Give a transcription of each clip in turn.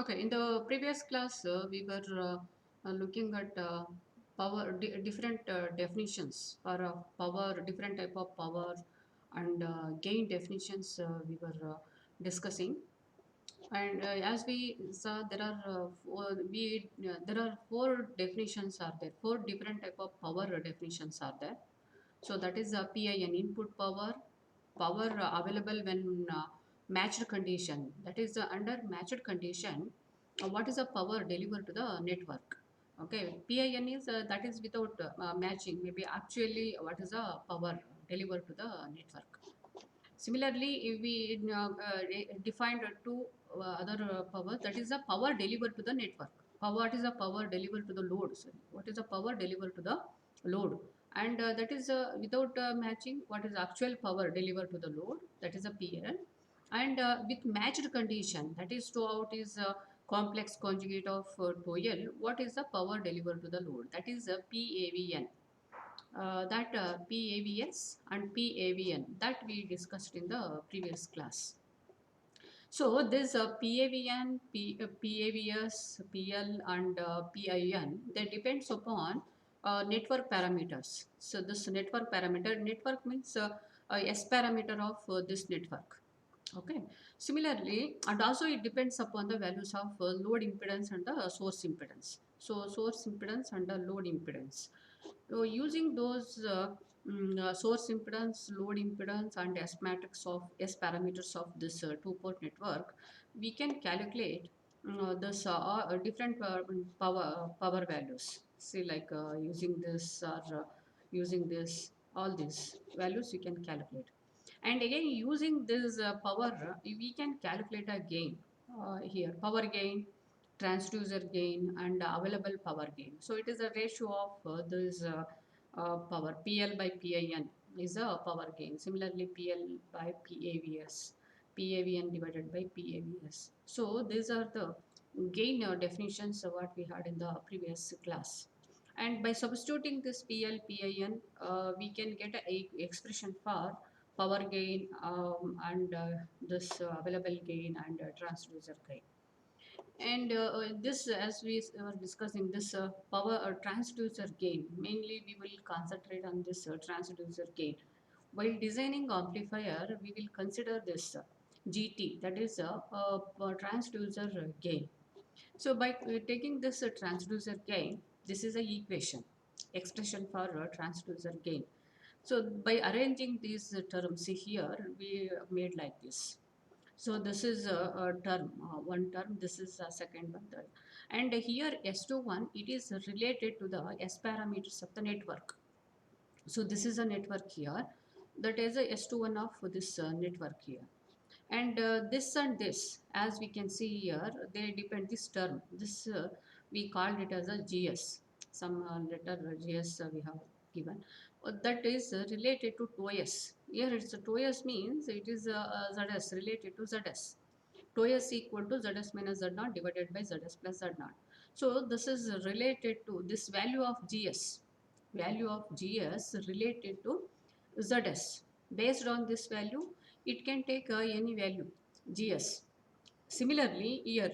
Okay, in the previous class, we were looking at different definitions for power, different type of power, and gain definitions we were discussing. And as we saw, there are four definitions are there. Four different type of power definitions are there. So that is PIN, input power, power available when matched condition. That is under matched condition. What is the power delivered to the network? Okay, PIN is that is without matching. Maybe actually what is the power delivered to the network? Similarly, if we defined two other power, that is the power delivered to the network. What is the power delivered to the load? Sorry. What is the power delivered to the load? And that is without matching, what is actual power delivered to the load? That is a PLN. And with matched condition, that is throughout is complex conjugate of TOEL, what is the power delivered to the load? That is a PAVN. That PAVS and PAVN that we discussed in the previous class. So this PAVN, PAVS, PL and PIN, they depends upon network parameters. So this network means S parameter of this network. Okay. Similarly, and also it depends upon the values of load impedance and the source impedance. So source impedance and the load impedance. So using those source impedance, load impedance, and S matrix of S parameters of this two-port network, we can calculate this different power values. See, like using this or using this, all these values you can calculate. And again, using this power, we can calculate a gain here, power gain, transducer gain, and available power gain. So it is a ratio of this power, PL by PIN is a power gain. Similarly, PL by PAVS, PAVN divided by PAVS. So these are the gain definitions of what we had in the previous class. And by substituting this PL, PIN, we can get a expression for power gain and this available gain and transducer gain. And this, as we were discussing, this power transducer gain, mainly we will concentrate on this transducer gain. While designing amplifier, we will consider this GT, that is transducer gain. So by taking this transducer gain, this is a equation, expression for transducer gain. So by arranging these terms, see here, we made like this. So this is a term, one term, this is a second one. Third. And here S21, it is related to the S parameters of the network. So this is a network here. That is a S21 of this network here. And this and this, as we can see here, they depend this term. This we called it as a GS. Some letter GS we have given. That is related to TOS. Here it's TOS means it is ZS related to ZS. TOS equal to ZS minus Z naught divided by ZS plus Z naught. So this is related to this value of GS. Value of GS related to ZS. Based on this value, it can take any value GS. Similarly, here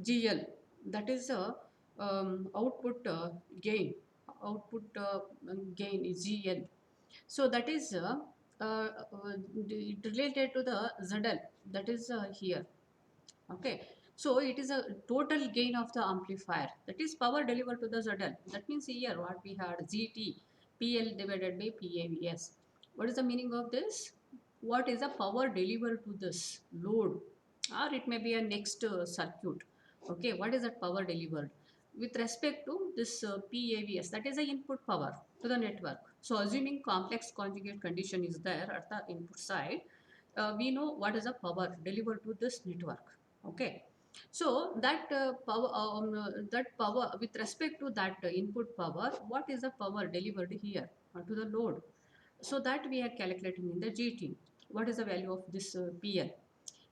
GL, that is a output gain. Output gain is GL. So that is related to the ZL. That is here. Okay. So it is a total gain of the amplifier. That is power delivered to the ZL. That means here what we had GT PL divided by PAVS. What is the meaning of this? What is the power delivered to this load? Or it may be a next circuit. Okay, what is that power delivered? With respect to this PAVS, that is the input power to the network. So assuming complex conjugate condition is there at the input side, we know what is the power delivered to this network. Okay, so that power with respect to that input power, what is the power delivered here to the load? So that we are calculating in the GT. What is the value of this PL?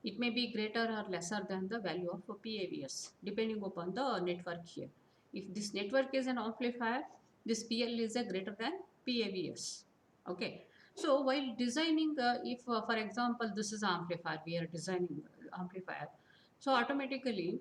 It may be greater or lesser than the value of PAVS depending upon the network here. If this network is an amplifier, this PL is a greater than PAVS. Okay. So while designing, if for example this is amplifier, we are designing amplifier. So automatically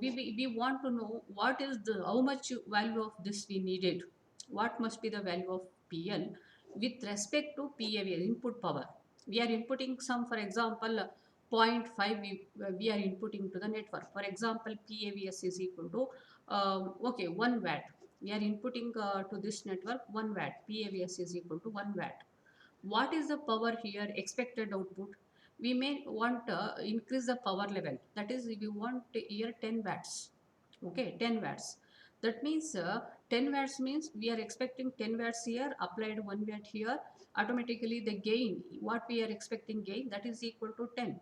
we want to know what is the how much value of this we needed, what must be the value of PL with respect to PAV input power. We are inputting some, for example, zero point 0.5 we are inputting to the network. For example, PAVS is equal to okay 1 watt. We are inputting to this network 1 watt. PAVS is equal to 1 watt. What is the power here expected output? We may want to increase the power level, that is we want here 10 watts. Okay, 10 watts, that means 10 watts means we are expecting 10 watts here, applied 1 watt here, automatically the gain what we are expecting gain, that is equal to 10.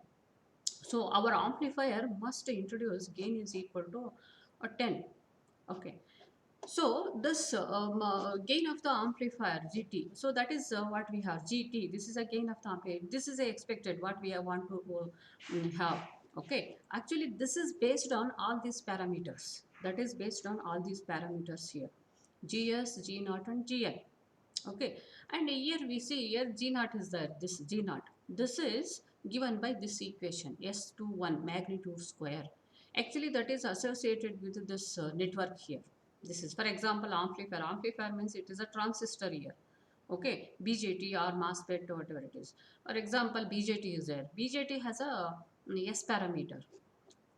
So our amplifier must introduce gain is equal to 10. Okay, so this gain of the amplifier GT, so that is what we have GT. This is a gain of the amplifier. This is a expected what we want to have. Okay, actually this is based on all these parameters. That is based on all these parameters here, GS, G naught, and GL. Okay, and here we see here G naught is there. This G naught. This is given by this equation S21 magnitude square. Actually, that is associated with this network here. This is, for example, amplifier. Amplifier means it is a transistor here. Okay, BJT or MOSFET or whatever it is. For example, BJT is there. BJT has a S parameter.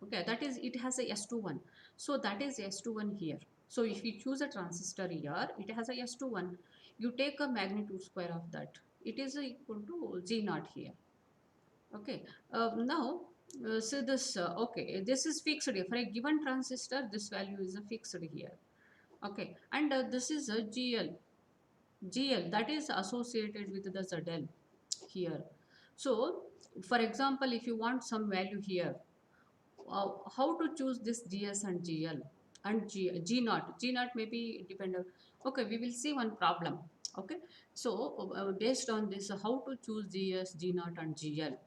Okay, that is it has a S21. So that is S21 here. So if you choose a transistor here, it has a S21. You take a magnitude square of that. It is equal to G naught here. Okay. Now, so this, okay, this is fixed here. For a given transistor, this value is a fixed here. Okay. And this is a GL. GL that is associated with the ZL here. So, for example, if you want some value here, how to choose this GS and GL and G naught. G naught may be dependent. Okay, we will see one problem. Okay, so based on this, how to choose GS, G naught, and GL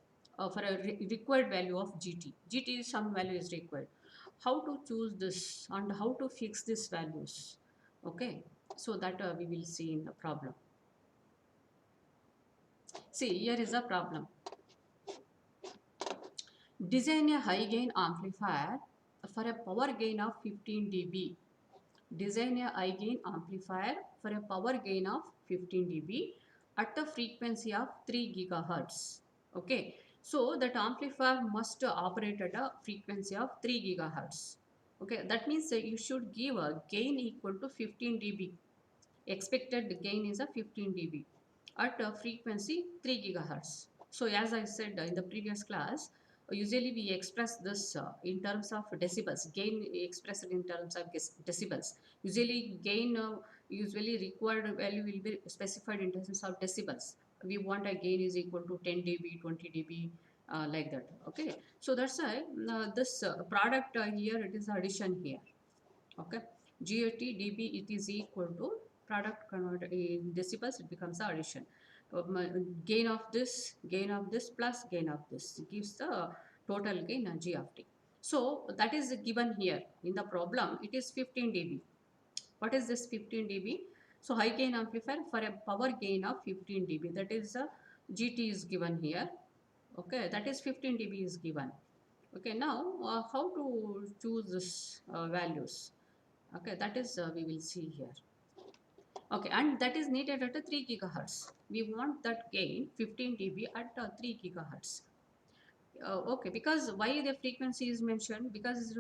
for a required value of GT. GT some value is required. How to choose this and how to fix these values. Okay, so that we will see in the problem. See, here is a problem. Design a high gain amplifier for a power gain of 15 dB. Design a high gain amplifier for a power gain of 15 dB at the frequency of 3 gigahertz. Okay, so that amplifier must operate at a frequency of 3 gigahertz. Okay, that means you should give a gain equal to 15 dB. Expected gain is a 15 dB at a frequency 3 gigahertz. So as I said in the previous class, usually we express this in terms of decibels. Gain expressed in terms of decibels. Usually gain usually required value will be specified in terms of decibels. We want a gain is equal to 10 dB, 20 dB, like that. Okay, so that's why this product here it is addition here. Okay, GAT dB it is equal to product converted in decibels, it becomes the addition. Gain of this plus gain of this gives the total gain G of T. So that is given here in the problem. It is 15 dB. What is this 15 dB? So high gain amplifier for a power gain of 15 dB. That is GT is given here. Okay, that is 15 dB is given. Okay, now how to choose this values? Okay, that is we will see here. Okay, and that is needed at a 3 gigahertz. We want that gain 15 dB at 3 gigahertz. Okay, because why the frequency is mentioned? Because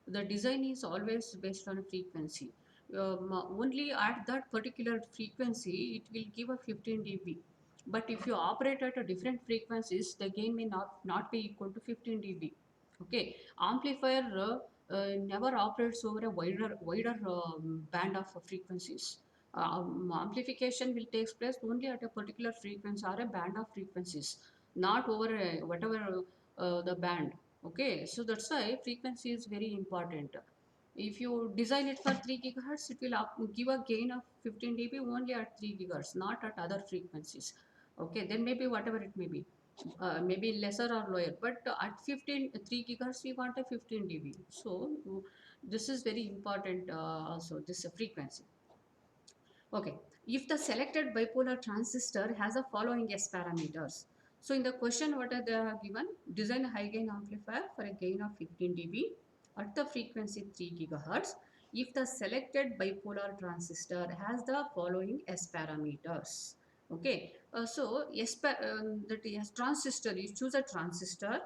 the design is always based on a frequency. Only at that particular frequency, it will give a 15 dB. But if you operate at a different frequencies, the gain may not be equal to 15 dB. Okay, amplifier never operates over a wider band of frequencies. Amplification will take place only at a particular frequency or a band of frequencies, not over whatever the band. Okay, so that's why frequency is very important. If you design it for 3 gigahertz, it will give a gain of 15 dB only at 3 gigahertz, not at other frequencies. Okay, then maybe whatever it may be, maybe lesser or lower, but at 3 gigahertz we want a 15 dB. So this is very important also, this frequency. Okay, if the selected bipolar transistor has the following S parameters. So in the question, what are they given? Design a high gain amplifier for a gain of 15 dB at the frequency 3 gigahertz if the selected bipolar transistor has the following S parameters. Okay, so that is transistor, you choose a transistor,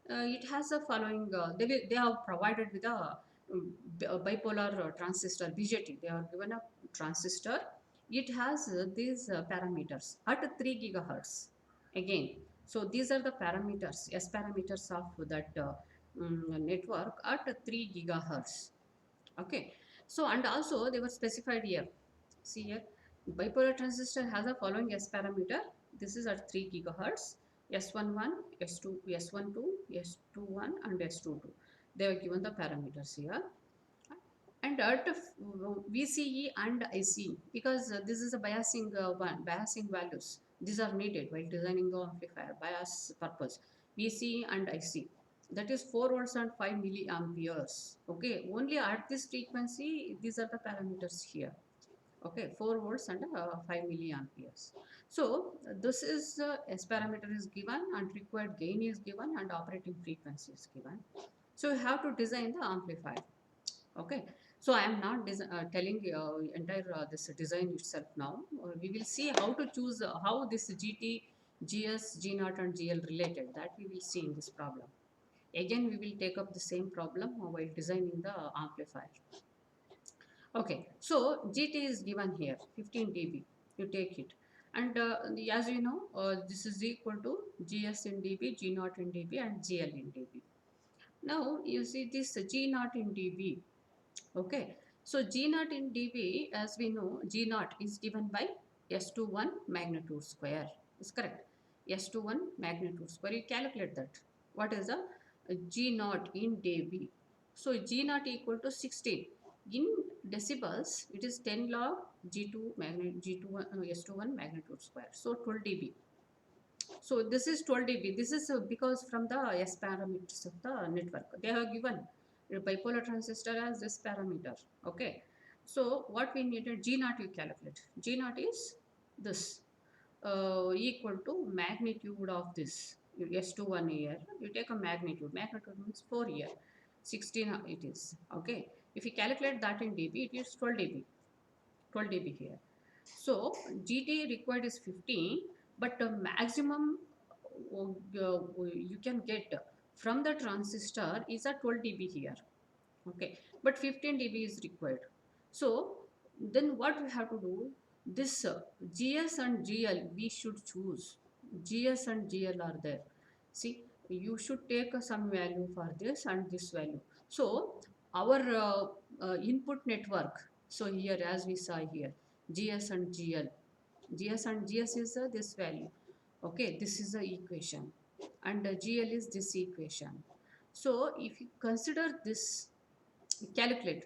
it has the following, they are provided with a bipolar transistor, BJT, they are given a transistor, it has these parameters at 3 gigahertz again. So these are the parameters, S parameters of that network at 3 gigahertz. Okay, so and also they were specified here. See here, bipolar transistor has a following S parameter. This is at 3 gigahertz. S11, S2, S12, S21, and S22. They were given the parameters here. And at VCE and IC, because this is a biasing values. These are needed while designing the amplifier bias purpose. VCE and IC, that is 4 volts and 5 milliamperes. Okay, only at this frequency, these are the parameters here. Okay, 4 volts and 5 milliamperes. So this is S parameter is given and required gain is given and operating frequency is given. So you have to design the amplifier. Okay, so I am not telling entire this design itself now. We will see how to choose how this GT, GS, G0 and GL related, that we will see in this problem. Again, we will take up the same problem while designing the amplifier. Okay, so GT is given here, 15 dB, you take it. And as you know, this is equal to GS in dB, G0 in dB and GL in dB. Now, you see this G0 in dB. Okay, so G0 in dB, as we know, G0 is given by S21 magnitude square. Is correct. S21 magnitude square. You calculate that. What is the G0 in dB? So G0 equal to 16. In decibels, it is 10 log G2 S21 magnitude square. So 12 dB. So this is 12 dB. This is because from the S parameters of the network. They have given a bipolar transistor as this parameter. Okay. So what we needed, G naught you calculate. G naught is this equal to magnitude of this. S21 here. You take a magnitude. Magnitude means 4 here. 16 it is. Okay. If you calculate that in dB, it is 12 dB. 12 dB here. So GT required is 15, but the maximum you can get from the transistor is a 12 dB here. Okay, but 15 dB is required. So then what we have to do? This GS and GL we should choose. GS and GL are there. See, you should take some value for this and this value. So our input network. So here, as we saw here, GS and GL. GS and GS is this value. Okay, this is the equation, and GL is this equation. So if you consider this, calculate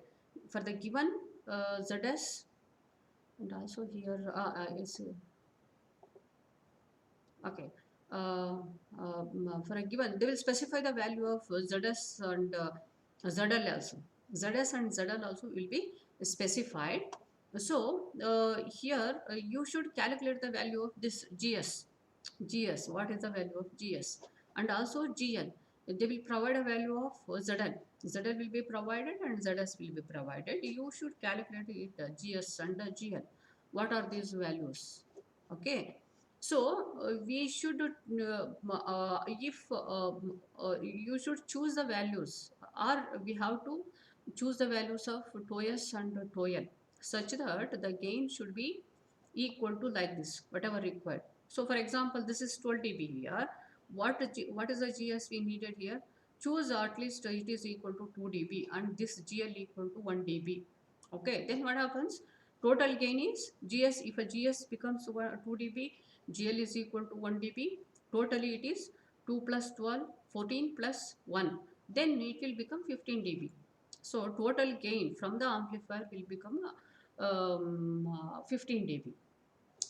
for the given ZS, and also here is okay. For a given, they will specify the value of ZS and ZL also. ZS and ZL also will be specified. So here you should calculate the value of this GS. GS, what is the value of GS? And also GL. They will provide a value of ZL. ZL will be provided and ZS will be provided. You should calculate it, GS and GL. What are these values? Okay. So we should, if you should choose the values, or we have to choose the values of TOS and TOL such that the gain should be equal to like this, whatever required. So for example, this is 12 dB here. What is the GS we needed here? Choose at least it is equal to 2 dB and this GL equal to 1 dB. Okay, then what happens? Total gain is GS. If a GS becomes 2 dB, GL is equal to 1 dB. Totally it is 2 plus 12, 14 plus 1. Then it will become 15 dB. So total gain from the amplifier will become 15 dB.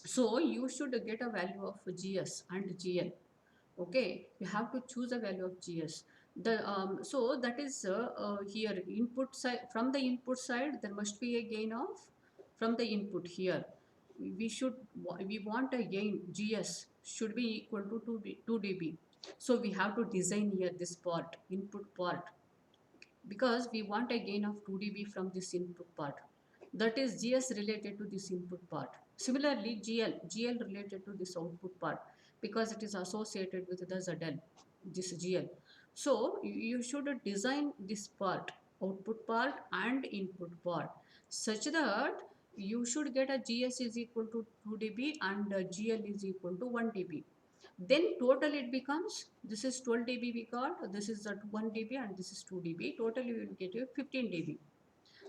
So you should get a value of GS and GL. Okay, you have to choose a value of GS. So that is here input side, from the input side there must be a gain of, from the input here we want a gain GS should be equal to 2 dB. So we have to design here this part, input part. because we want a gain of 2 dB from this input part. That is GS related to this input part. Similarly, GL related to this output part because it is associated with the ZL, this GL. So you should design this part, output part and input part, such that you should get a GS is equal to 2 dB and GL is equal to 1 dB. Then total it becomes, this is 12 dB we got, this is at 1 dB and this is 2 dB. Total you will get 15 dB.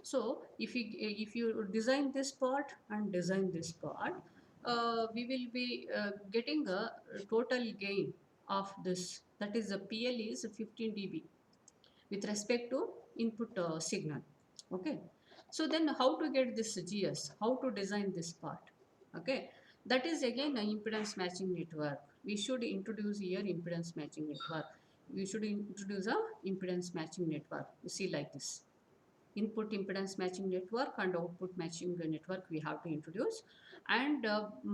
So if you design this part and design this part, we will be getting a total gain of this, that is the PL is 15 dB with respect to input signal. Okay, so then how to get this GS, how to design this part? Okay, that is again an impedance matching network. We should introduce here impedance matching network. We should introduce a impedance matching network. You see like this, input impedance matching network and output matching network we have to introduce, and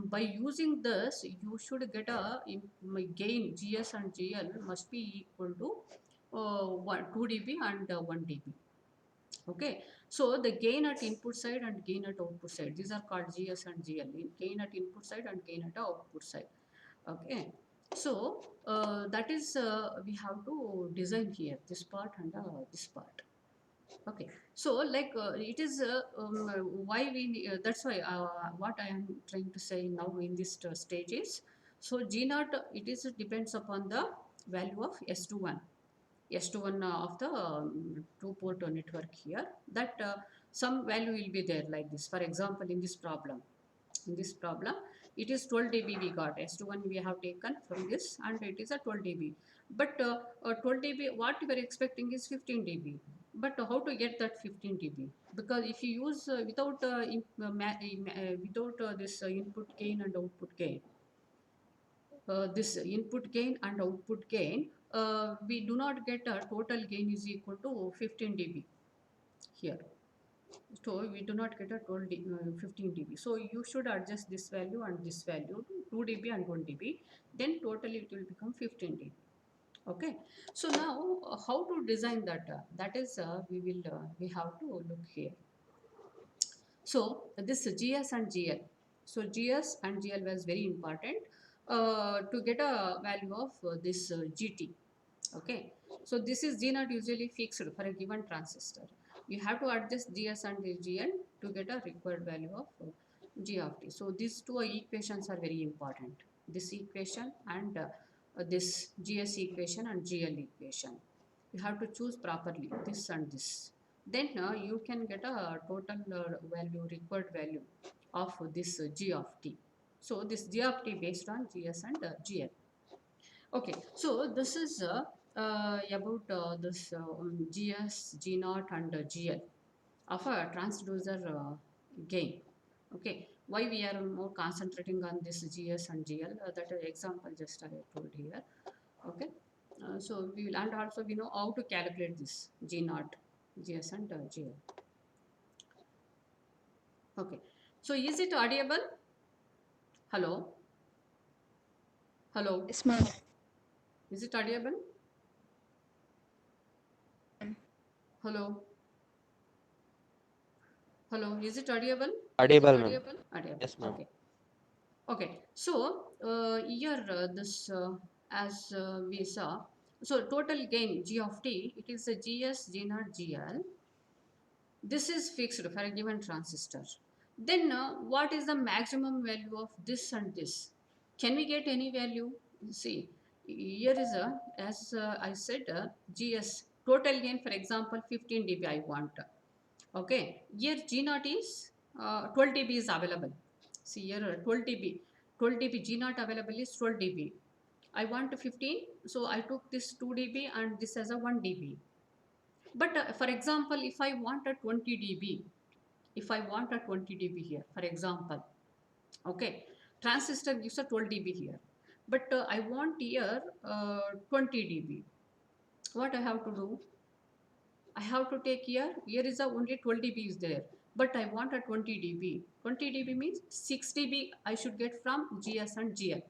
by using this you should get a gain GS and GL must be equal to 2 dB and 1 dB. Okay, so the gain at input side and gain at output side, these are called GS and GL, gain at input side and gain at output side. Okay, so that is we have to design here this part and this part. Okay, so like it is why we that's why what I am trying to say now in this stage is, so G naught it is depends upon the value of S21, S21 of the two port network here, that some value will be there like this. For example, in this problem, it is 12 dB we got, S21 we have taken from this and it is a 12 dB, but 12 dB what we are expecting is 15 dB, but how to get that 15 dB? Because if you use without this input gain and output gain, this input gain and output gain, we do not get a total gain is equal to 15 dB here. So we do not get a 15 dB. So you should adjust this value and this value to 2 dB and 1 dB. Then totally it will become 15 dB. Okay. So now how to design that? That is we have to look here. So this GS and GL. So GS and GL was very important to get a value of this GT. Okay, so this is G naught usually fixed for a given transistor. You have to adjust GS and GL to get a required value of G of T. So these two equations are very important. This equation and this GS equation and GL equation. You have to choose properly this and this. Then you can get a total value, required value of this G of T. So this G of T based on GS and GL. Okay, so this is about this GS, G naught and GL of a transducer gain. Okay, why we are more concentrating on this GS and GL? That example just I told here. Okay, so we will, and also we know how to calculate this G naught, GS and GL. Okay, so is it audible? Hello, hello. Yes, ma'am. Is it audible? Hello, hello. Is it audible? Audible, ma'am. Audible. Yes, ma'am. Okay. Okay, so here this as we saw, so total gain G of T, it is a GS, G naught, GL. This is fixed for a given transistor. Then what is the maximum value of this and this? Can we get any value? See, here is a, as I said, GS, total gain, for example, 15 dB I want. Okay, here G naught is 12 dB is available. See here 12 dB, 12 dB G naught available is 12 dB. I want 15, so I took this 2 dB and this as a 1 dB. But for example, if I want a 20 dB, if I want a 20 dB here, for example, okay, transistor gives a 12 dB here, but I want here 20 dB. What I have to do? I have to take here is a only 12 dB is there, but I want a 20 dB. 20 dB means 6 dB I should get from GS and GL.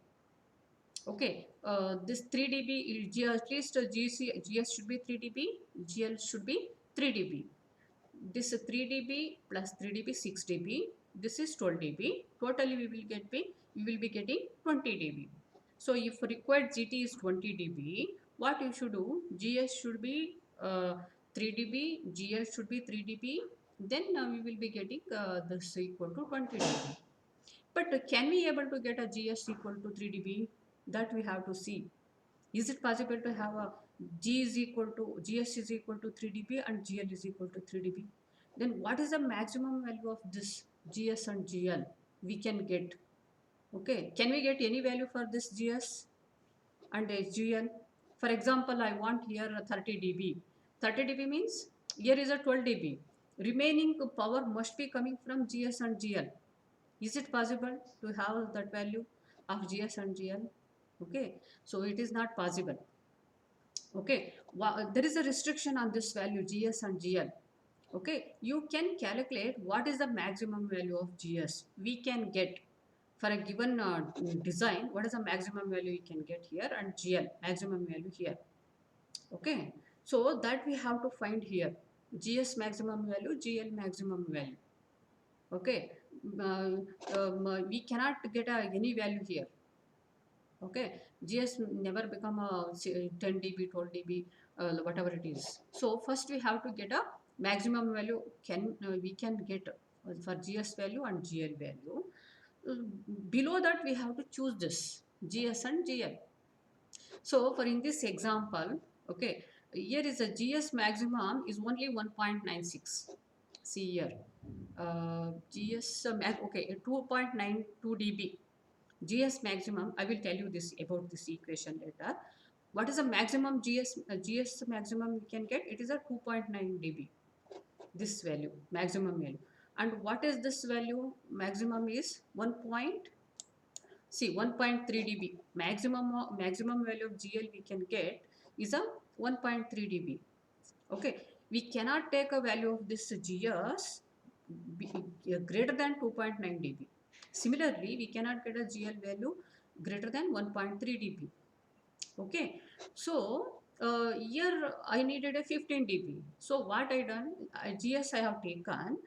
Okay, this 3 dB, at least GS should be 3 dB, GL should be 3 dB. This 3 dB plus 3 dB 6 dB. This is 12 dB. Totally we will be getting 20 dB. So if required GT is 20 dB, what you should do? GS should be 3 dB, GL should be 3 dB. Then we will be getting this equal to 20 dB. But can we able to get a GS equal to 3 dB? That we have to see. Is it possible to have a G is equal to GS is equal to 3 dB and GL is equal to 3 dB? Then what is the maximum value of this GS and GL we can get? Okay, can we get any value for this GS and GL? For example, I want here a 30 dB. 30 dB means here is a 12 dB. Remaining power must be coming from GS and GL. Is it possible to have that value of GS and GL? Okay, so it is not possible. Okay, there is a restriction on this value GS and GL. Okay, you can calculate what is the maximum value of GS we can get for a given design. What is the maximum value you can get here, and GL maximum value here. Okay, so that we have to find here GS maximum value, GL maximum value. Okay, we cannot get any value here. Okay, GS never become a 10 dB, 12 dB, whatever it is. So first we have to get a maximum value we can get for GS value and GL value. Below that we have to choose this GS and GL. So for in this example, okay, here is a GS maximum is only 1.96. See here, GS okay, 2.92 dB. GS maximum, I will tell you this about this equation later. What is the maximum GS maximum we can get? It is a 2.9 dB. This value, maximum value. And what is this value? Maximum is 1.3 dB. Maximum value of GL we can get is a 1.3 dB. Okay, we cannot take a value of this GS greater than 2.9 dB. Similarly, we cannot get a GL value greater than 1.3 dB. Okay, so here I needed a 15 dB. So what I done, GS I have taken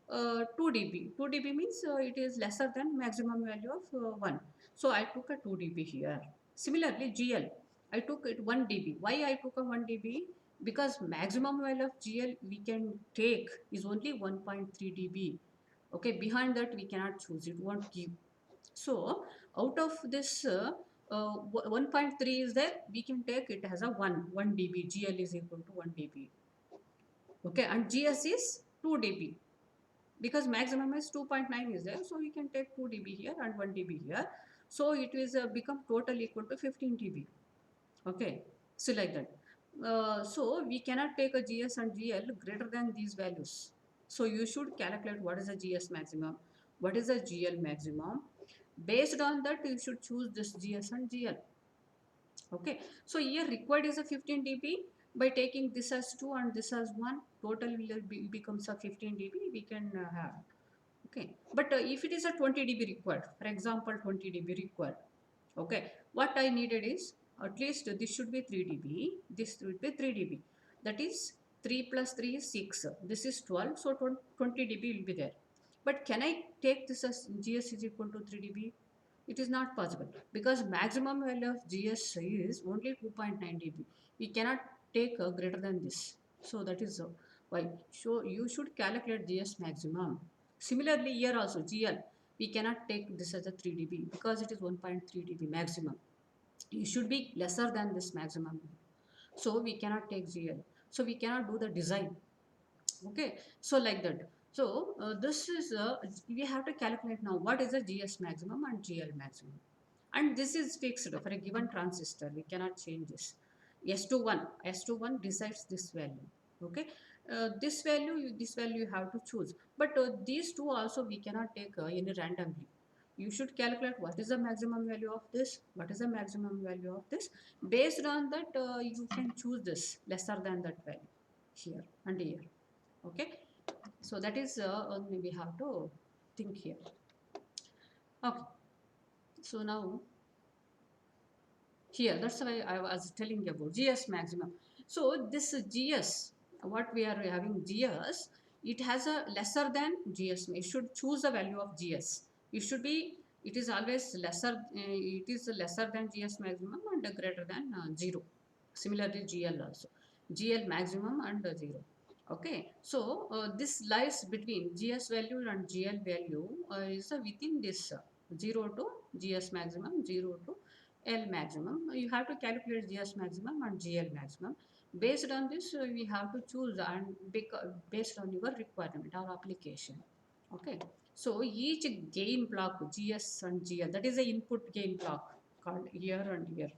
2 dB. 2 dB means it is lesser than maximum value of 1. So I took a 2 dB here. Similarly, GL, I took it 1 dB. Why I took a 1 dB? Because maximum value of GL we can take is only 1.3 dB. Okay, behind that we cannot choose, it won't give. So out of this 1.3 is there, we can take it as a 1 dB. GL is equal to 1 dB. Okay, and GS is 2 dB. Because maximum is 2.9 is there, so we can take 2 dB here and 1 dB here. So it is become total equal to 15 dB. Okay, so like that. So we cannot take a GS and GL greater than these values. So you should calculate what is the GS maximum, what is the GL maximum. Based on that, you should choose this GS and GL. Okay, so here required is a 15 dB. By taking this as 2 and this as 1, total will becomes a 15 dB we can have. Okay, but if it is a 20 dB required, for example 20 dB required, okay, what I needed is at least this should be 3 dB, this would be 3 dB, that is 3 plus 3 is 6, this is 12, so 20 dB will be there. But can I take this as GS is equal to 3 dB? It is not possible because maximum value of GS is only 2.9 dB. We cannot take greater than this. So that is why. So you should calculate GS maximum. Similarly, here also GL, we cannot take this as a 3 dB because it is 1.3 dB maximum. You should be lesser than this maximum. So we cannot take GL. So we cannot do the design. Okay, so like that. So this is we have to calculate now what is the GS maximum and GL maximum, and this is fixed for a given transistor. We cannot change this. S21 decides this value. Okay, this value you have to choose, but these two also we cannot take any randomly. You should calculate what is the maximum value of this, what is the maximum value of this. Based on that, you can choose this lesser than that value here and here. Okay, so that is only we have to think here. Okay, so now here, that's why I was telling you about GS maximum. So this GS, what we are having GS, it has a lesser than GS. You should choose the value of GS. It should be, it is always lesser, it is lesser than GS maximum and greater than 0. Similarly, GL also. GL maximum and 0. Okay, so this lies between GS value and GL value is within this 0 to GS maximum, 0 to L maximum. You have to calculate GS maximum and GL maximum. Based on this, we have to choose and based on your requirement or application. Okay, so each gain block GS and GL, that is the input gain block called here and here,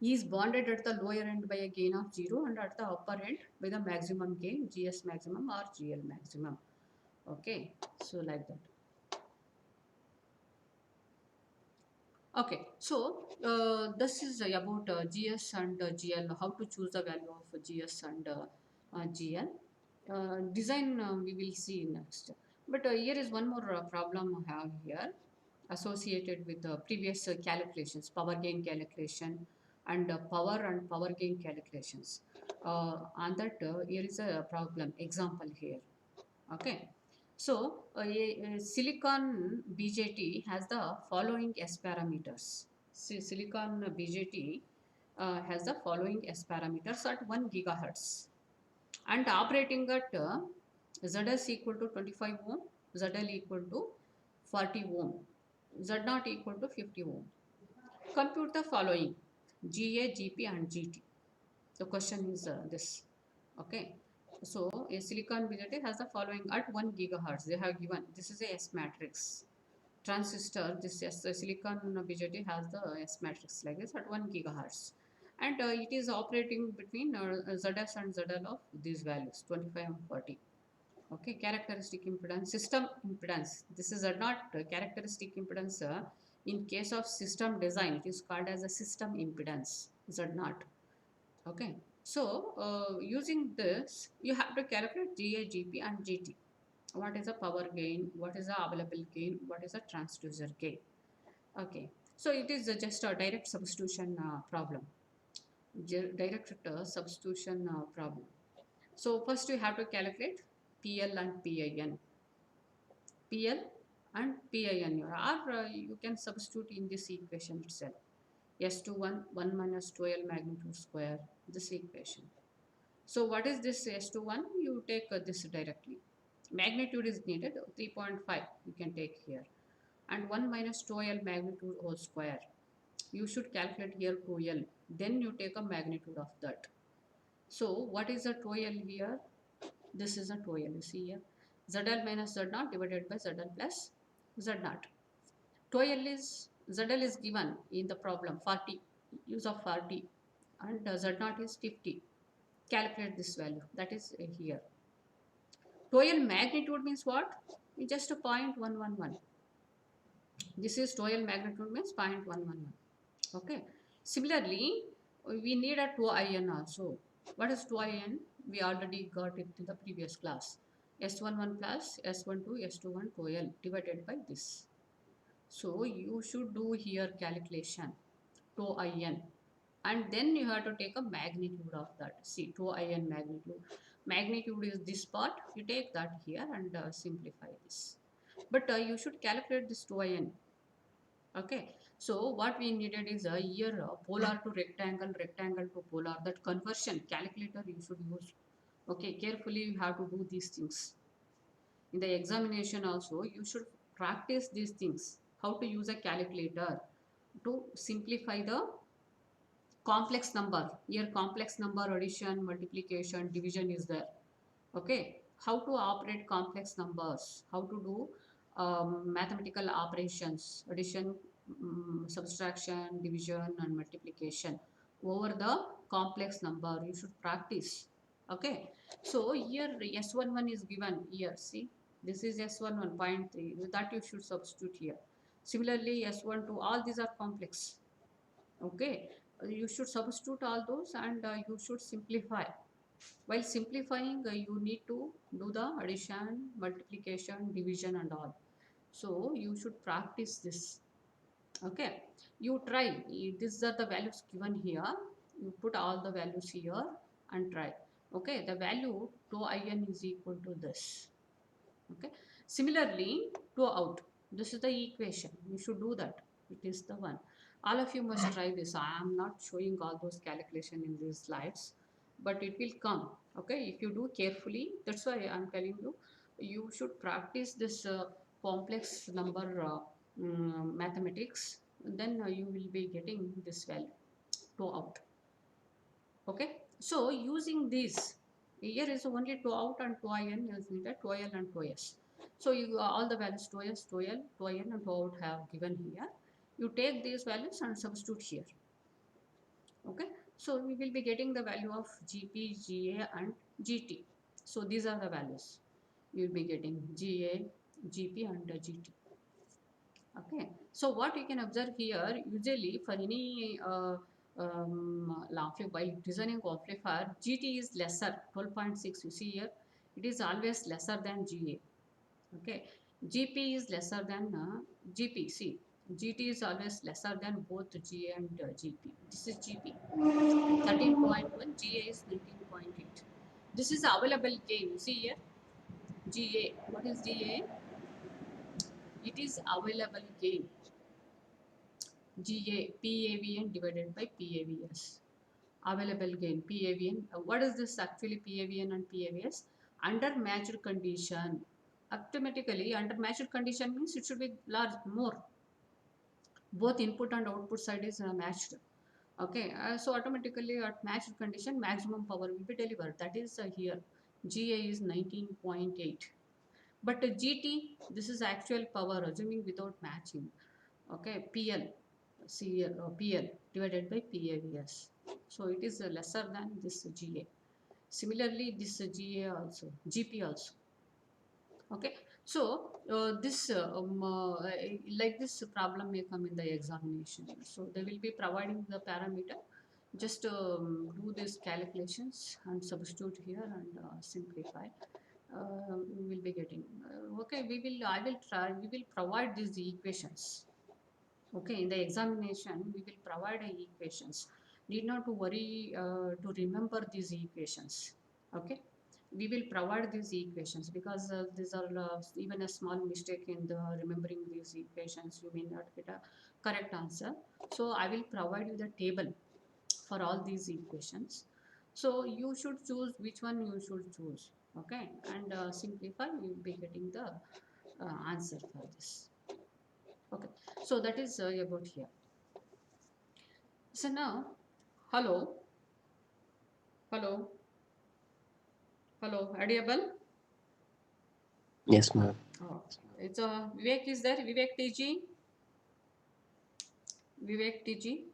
is bounded at the lower end by a gain of 0 and at the upper end by the maximum gain GS maximum or GL maximum. Okay, so like that. Okay, so this is about GS and GL, how to choose the value of GS and GL. Design we will see next. But here is one more problem I have here associated with the previous calculations, power gain calculation and power gain calculations. On that, here is a problem example here. Okay, so a silicon BJT has the following S parameters. Silicon BJT has the following S parameters at 1 gigahertz and operating at ZS equal to 25 ohm, ZL equal to 40 ohm, Z0 equal to 50 ohm. Compute the following GA, GP and GT. The question is this. Okay. So a silicon BJT has the following at 1 gigahertz. They have given, this is a S matrix. Transistor, this silicon BJT has the S matrix like this at 1 gigahertz. And it is operating between ZS and ZL of these values 25 and 40. Okay, characteristic impedance, system impedance. This is not characteristic impedance. In case of system design, it is called as a system impedance, Z0. Okay, so using this, you have to calculate GA, GP and GT. What is the power gain? What is the available gain? What is the transducer gain? Okay, so it is just a direct substitution problem. Direct substitution problem. So first you have to calculate PL and PIN. PL and PIN, or you can substitute in this equation itself. S21 1 minus 2L magnitude square, this equation. So what is this S21? You take this directly. Magnitude is needed, 3.5 you can take here. And 1 minus 2L magnitude whole square. You should calculate here 2L. Then you take a magnitude of that. So what is the 2L here? This is a 2L, you see here. ZL minus Z0 divided by ZL plus Z0. 2L is, ZL is given in the problem 40, use of 40 and Z0 is 50. Calculate this value, that is here. 2L magnitude means what? It's just a 0.111. This is 2L magnitude means 0.111. Okay. Similarly, we need a 2IN also. What is 2IN? We already got it in the previous class. S11 plus S12, S21, 2L divided by this. So you should do here calculation 2IN and then you have to take a magnitude of that. See 2IN magnitude. Magnitude is this part. You take that here and simplify this. But you should calculate this 2IN. Okay. So what we needed is a here polar to rectangle, rectangle to polar. That conversion calculator you should use. Okay. Carefully you have to do these things. In the examination also you should practice these things. How to use a calculator to simplify the complex number. Here complex number addition, multiplication, division is there. Okay, how to operate complex numbers, how to do mathematical operations, addition, subtraction, division and multiplication over the complex number. You should practice. Okay, so here S11 is given here. See, this is S11 0.3, that you should substitute here. Similarly S12, all these are complex. Okay, you should substitute all those and you should simplify. While simplifying, you need to do the addition, multiplication, division and all. So you should practice this. Okay, you try. These are the values given here. You put all the values here and try. Okay, the value tau in is equal to this. Okay, similarly tau out, this is the equation, you should do that, it is the one. All of you must try this. I am not showing all those calculation in these slides, but it will come. Okay, if you do carefully, that's why I'm telling you, you should practice this complex number mathematics, then you will be getting this value tau out. Okay, so using this, here is only tau out and tau in is needed, tau L and tau S. So you all the values tau S, tau L, tau in and tau out have given here. You take these values and substitute here. Okay, so we will be getting the value of GP, GA and GT. So these are the values. You will be getting GA, GP and GT. Okay, so what you can observe here, usually for any while designing amplifier, GT is lesser, 12.6. You see here, it is always lesser than GA. Okay, GP is lesser than GP. See, GT is always lesser than both GA and GP. This is GP, 13.1, GA is 19.8. This is available gain. You see here, GA. What is GA? It is available gain. GA, PAVN divided by PAVS. Available gain, PAVN. What is this actually, PAVN and PAVS? Under matched condition. Automatically, under matched condition means it should be large, more. Both input and output side is matched. Okay, so automatically at matched condition, maximum power will be delivered. That is here. GA is 19.8. But GT, this is actual power, assuming without matching. Okay, PL. CL or PL divided by PAVS. So it is lesser than this GA. Similarly, this GA also, GP also. Okay, so this like this problem may come in the examination. So they will be providing the parameter. Just do these calculations and substitute here and simplify. We will be getting. Okay, we will. I will try. We will provide these equations. Okay, in the examination, we will provide equations. Need not to worry to remember these equations. Okay, we will provide these equations because these are even a small mistake in the remembering these equations, you may not get a correct answer. So I will provide you the table for all these equations. So you should choose which one you should choose. Okay, and simplify, you will be getting the answer for this. Okay, so that is about here. So now, hello, hello, hello, audible? Yes, ma'am. Oh, it's Vivek is there? Vivek TG? Vivek TG?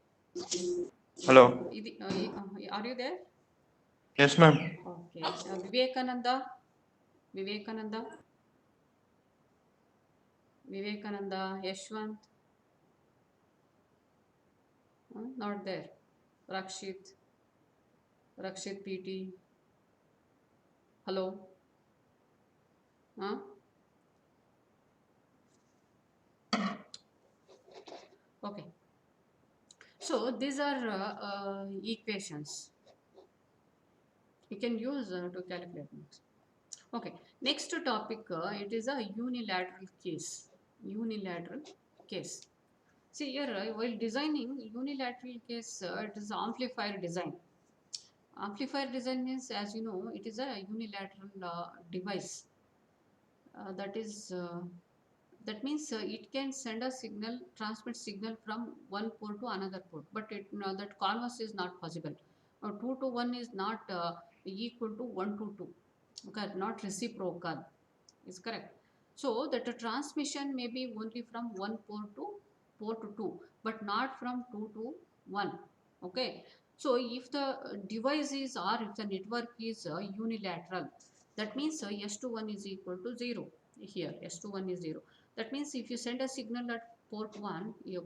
Hello. Are you there? Yes, ma'am. Okay. Vivekananda? Vivekananda? Vivekananda? Yashwant? Not there. Rakshit? Rakshit PT? Hello? Huh? Okay. So these are equations. You can use to calculate this. Okay, next topic, it is a unilateral case. Unilateral case. See here, while designing unilateral case, it is amplifier design. Amplifier design means, as you know, it is a unilateral device. That is, that means it can send a signal, transmit signal from one port to another port. But that converse is not possible. 2 to 1 is not equal to 1 to 2. Okay, not reciprocal. Is correct. So that the transmission may be only from one port to port 2, but not from 2 to 1. Okay. So if the device is, or if the network is unilateral, that means S21 is equal to 0. Here S21 is 0. That means if you send a signal at port 1, you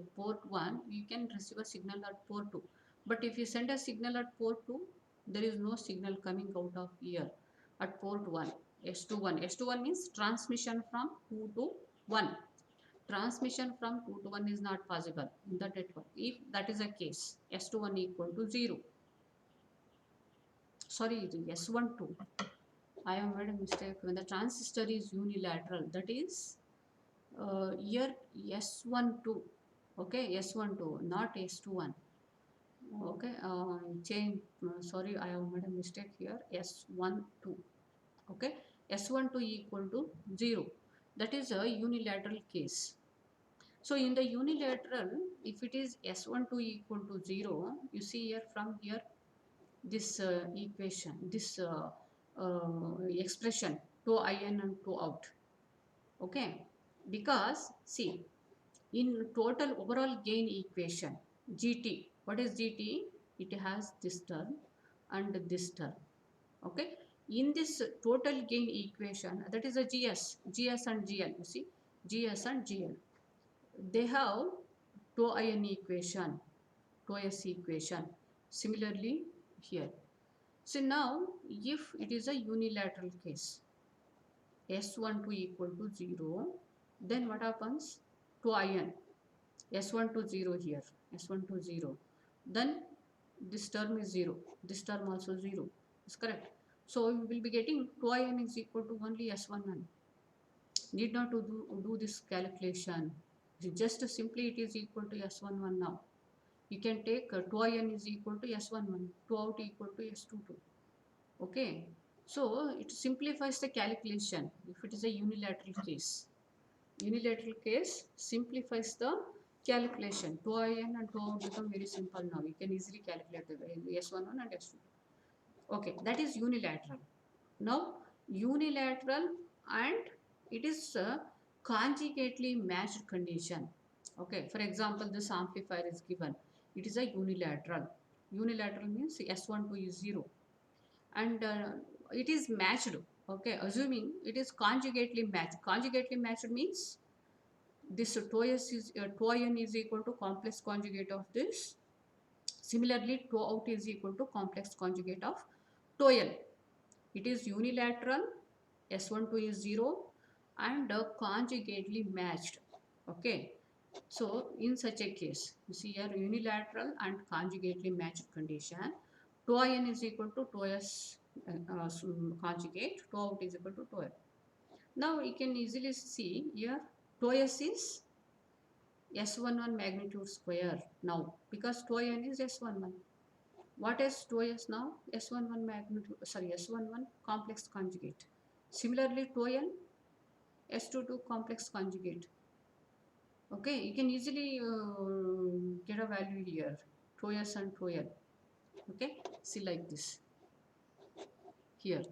can receive a signal at port 2. But if you send a signal at port 2, there is no signal coming out of here at port 1. S21. S21 means transmission from 2 to 1. Transmission from 2 to 1 is not possible in the network. If that is a case, S21 equal to 0. sorry, the S12. I have made a mistake. When the transistor is unilateral, that is here S12. Okay, S12, not S21. Okay, change. Sorry, I have made a mistake here. S12. Okay, S12 equal to 0. That is a unilateral case. So in the unilateral, if it is S12 equal to 0, you see here from here this equation, this expression, tau in and tau out. Okay, because see, in total overall gain equation, GT, what is GT? It has this term and this term. Okay, in this total gain equation, that is a GS and GL. You see, GS and GL, they have tau in equation, tau S equation. Similarly here. So now, if it is a unilateral case, S12 equal to 0, then what happens? To ion, S12 0 here, S12 0. Then this term is 0, this term also 0. Is correct. So we will be getting 2 ion is equal to only S11. Need not to do this calculation. Just simply it is equal to S11 now. You can take 2 ion is equal to S11, 2 out equal to S22. Okay, so it simplifies the calculation if it is a unilateral case. Unilateral case simplifies the calculation. 2 in and 2 out become very simple now. You can easily calculate the S11 and S22. Okay, that is unilateral. Now, unilateral and it is a conjugately matched condition. Okay, for example, this amplifier is given. It is a unilateral. Unilateral means S12 is 0 and it is matched. Okay, assuming it is conjugately matched. Conjugately matched means this tau in is equal to complex conjugate of this. Similarly, tau out is equal to complex conjugate of tau l. It is unilateral, S12 is 0 and conjugately matched. Okay, so in such a case, you see here unilateral and conjugately matched condition, tau in is equal to tau s conjugate, tau out is equal to tau l. Now you can easily see here tau s is S11 magnitude square now because tau n is S11. What is tau s now? S11 magnitude, sorry, S11 complex conjugate. Similarly, tau n S22 complex conjugate. Okay, you can easily get a value here, tau s and tau l. Okay, see like this. Here,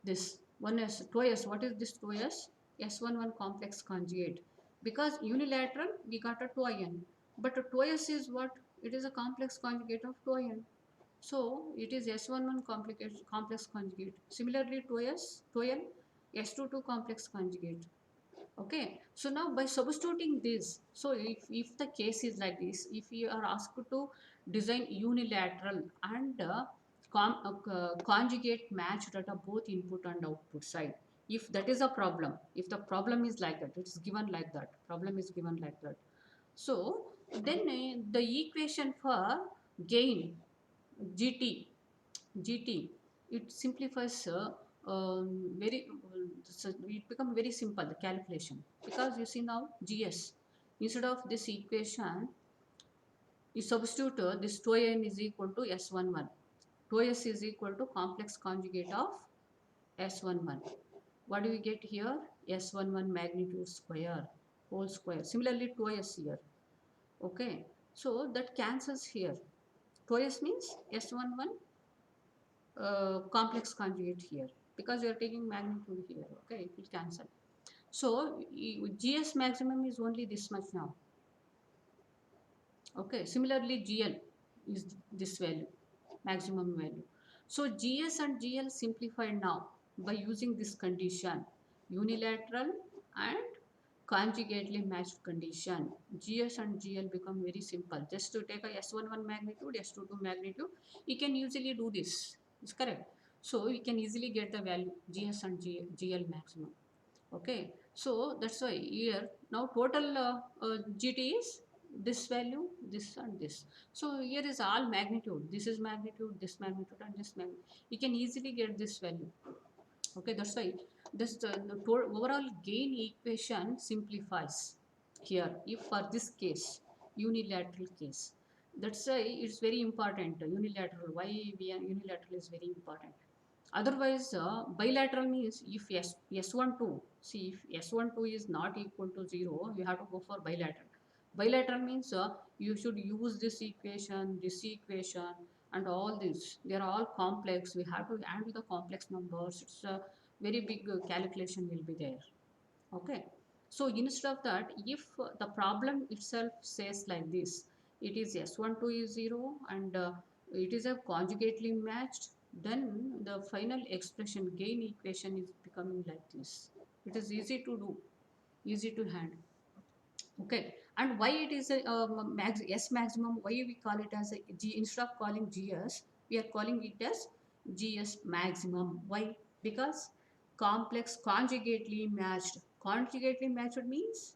this one is tau s. What is this tau s? S11 complex conjugate. Because unilateral, we got a tau n. But a tau s is what? It is a complex conjugate of tau n. So it is S11 complex conjugate. Similarly, tau n, S22 complex conjugate. Okay, so now by substituting this, so if the case is like this, if you are asked to design unilateral and conjugate matched at both input and output side, if that is a problem, if the problem is like that, it's given like that, problem is given like that. So then the equation for gain GT, it simplifies very, so it becomes very simple, the calculation. Because you see now GS, instead of this equation, you substitute this tau n is equal to S11. Tau s is equal to complex conjugate of S11. What do we get here? S11 magnitude square, whole square. Similarly, tau s here. Okay, so that cancels here. Tau s means S11 complex conjugate here because you are taking magnitude here. Okay, it will cancel. So GS maximum is only this much now. Okay, similarly GL is this value, maximum value. So GS and GL simplified now by using this condition, unilateral and conjugately matched condition. GS and GL become very simple. Just to take a S11 magnitude, S22 magnitude, you can usually do this. It's correct. So we can easily get the value GS and GL maximum. Okay. So that's why here now total GT is this value, this and this. So here is all magnitude. This is magnitude, this magnitude, and this magnitude. You can easily get this value. Okay, that's why this the overall gain equation simplifies here. If for this case, unilateral case, that's why it's very important. Unilateral. Why unilateral is very important. Otherwise, bilateral means if S12, see if S12 is not equal to 0, you have to go for bilateral. Bilateral means you should use this equation, and all this. They are all complex. We have to add with the complex numbers. It's a very big calculation will be there. Okay. So instead of that, if the problem itself says like this, it is S12 is 0 and it is a conjugately matched, then the final expression gain equation is becoming like this. It is easy to do, easy to handle. Okay. And why it is a S maximum, why we call it as a G, instead of calling GS, we are calling it as GS maximum. Why? Because complex conjugately matched. Conjugately matched means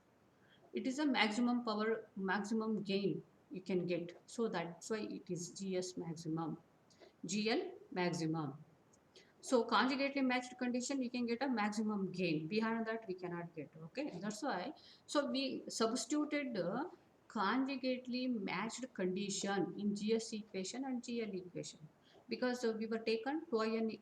it is a maximum power, maximum gain you can get. So that's why it is GS maximum, GL maximum. So conjugately matched condition, you can get a maximum gain. Behind that, we cannot get. Okay, that's why. So we substituted the conjugately matched condition in GS equation and GL equation because we were taken 2n